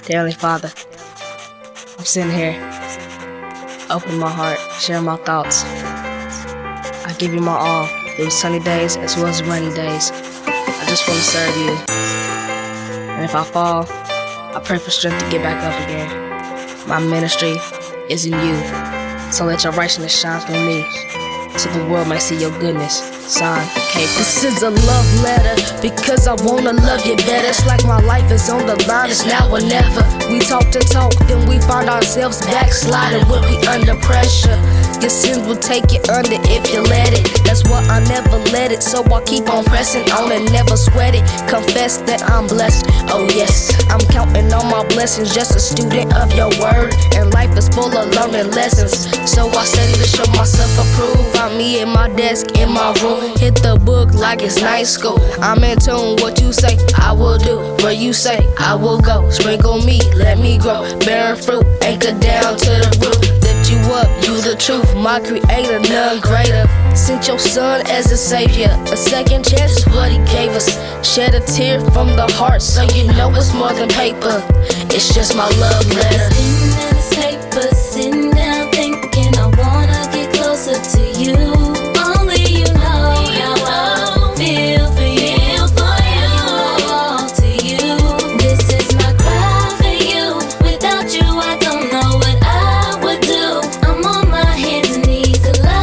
Dear Heavenly Father, I'm sitting here, opening my heart, sharing my thoughts. I give you my all through sunny days as well as rainy days. I just want to serve you. And if I fall, I pray for strength to get back up again. My ministry is in you, so let your righteousness shine through me, so the world might see your goodness. Son, K. This is a love letter, because I wanna love you better. It's like my life is on the line, it's now or never. We talk to talk, then we find ourselves backsliding. We'll be under pressure. Your sins will take you under if you let it. That's why I never let it, so I keep on pressing on and never sweat it. Confess that I'm blessed, oh yes. I'm counting on my blessings, just a student of your word. And life is full of learning lessons, so I study to show myself approved. Find me in my desk, in my room. Hit the book like it's night school. I'm in tune, what you say, I will do. Where you say, I will go. Sprinkle me, let me grow. Bearing fruit, anchor down to the root. Lift you up, you the truth. My creator, none greater. Sent your son as a savior. A second chance is what he gave us. Shed a tear from the heart, so you know it's more than paper. It's just my love letter.